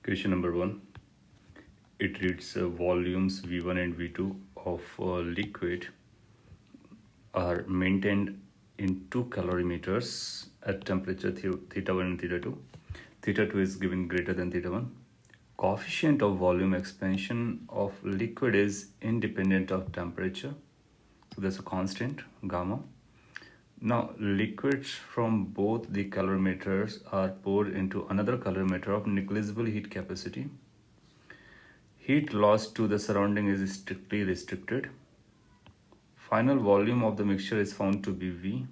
Question number 1. It reads volumes V1 and V2 of liquid are maintained in 2 calorimeters at temperature theta 1 and theta 2. Theta 2 is given greater than theta 1. Coefficient of volume expansion of liquid is independent of temperature. So that's a constant, gamma. Now, liquids from both the calorimeters are poured into another calorimeter of negligible heat capacity. Heat loss to the surrounding is strictly restricted. Final volume of the mixture is found to be V.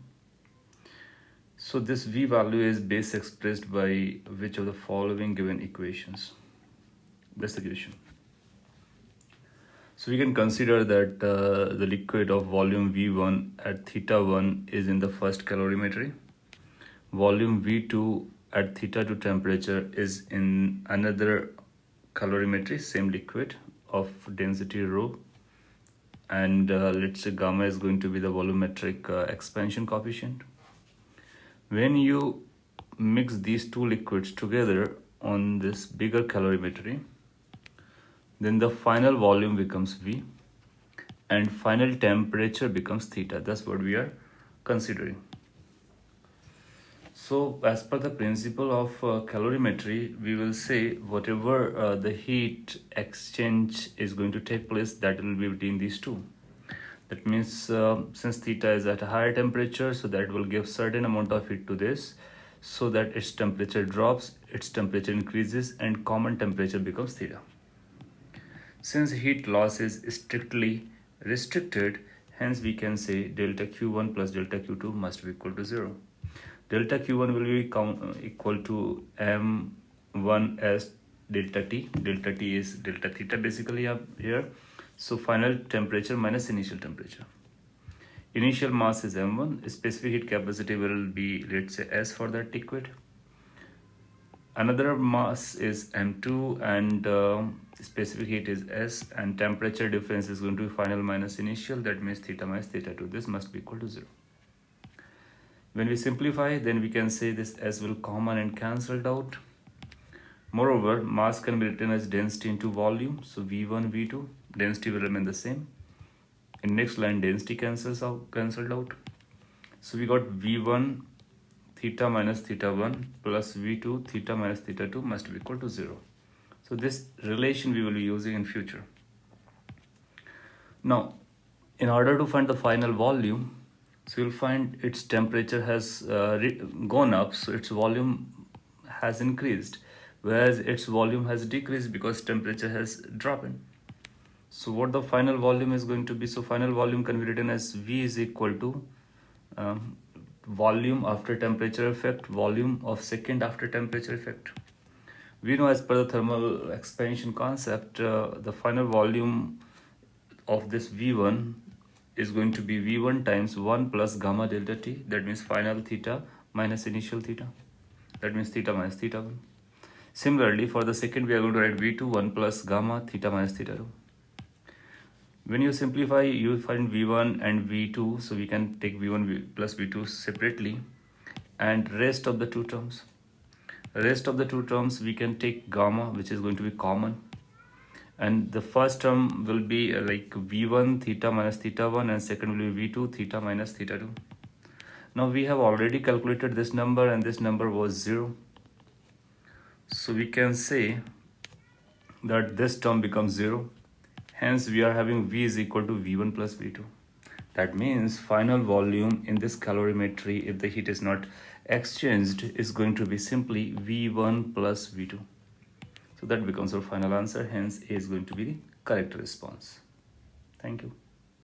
So this V value is base expressed by which of the following given equations? That's the question. So we can consider that the liquid of volume V1 at theta 1 is in the first calorimetry. Volume V2 at theta 2 temperature is in another calorimetry, same liquid of density rho. And let's say gamma is going to be the volumetric expansion coefficient. When you mix these two liquids together on this bigger calorimetry, then the final volume becomes V and final temperature becomes theta. That's what we are considering. So as per the principle of calorimetry, we will say whatever the heat exchange is going to take place, that will be between these two. That means since theta is at a higher temperature, so that will give certain amount of heat to this, so that its temperature drops, its temperature increases, and common temperature becomes theta. Since heat loss is strictly restricted, hence we can say delta Q1 plus delta Q2 must be equal to 0. Delta Q1 will be equal to M1 as delta T. Delta T is delta theta basically up here. So final temperature minus initial temperature. Initial mass is M1. Specific heat capacity will be, let's say, S for that liquid. Another mass is M2 and specific heat is S, and temperature difference is going to be final minus initial. That means theta minus theta 2. This must be equal to 0. When we simplify, then we can say this S will common and cancelled out. Moreover, mass can be written as density into volume. So V1, V2, density will remain the same. In next line, density cancelled out. So we got V1 theta minus theta 1 plus V2 theta minus theta 2 must be equal to 0. So this relation we will be using in future. Now, in order to find the final volume, so you'll find its temperature has gone up, so its volume has increased, whereas its volume has decreased because temperature has dropped. So what the final volume is going to be? So final volume can be written as V is equal to volume after temperature effect, volume of second after temperature effect. We know as per the thermal expansion concept, the final volume of this V1 is going to be V1 times 1 plus gamma delta T. That means final theta minus initial theta. That means theta minus theta 1. Similarly, for the second, we are going to write V2 1 plus gamma theta minus theta 2. When you simplify, you will find V1 and V2. So we can take V1 plus V2 separately, and rest of the two terms. Rest of the two terms we can take gamma, which is going to be common. And the first term will be like V1 theta minus theta 1, and second will be V2 theta minus theta 2. Now we have already calculated this number, and this number was 0. So we can say that this term becomes 0. Hence we are having V is equal to V1 plus V2. That means final volume in this calorimetry, if the heat is not exchanged, is going to be simply V1 plus V2. So that becomes our final answer. Hence A is going to be the correct response. Thank you.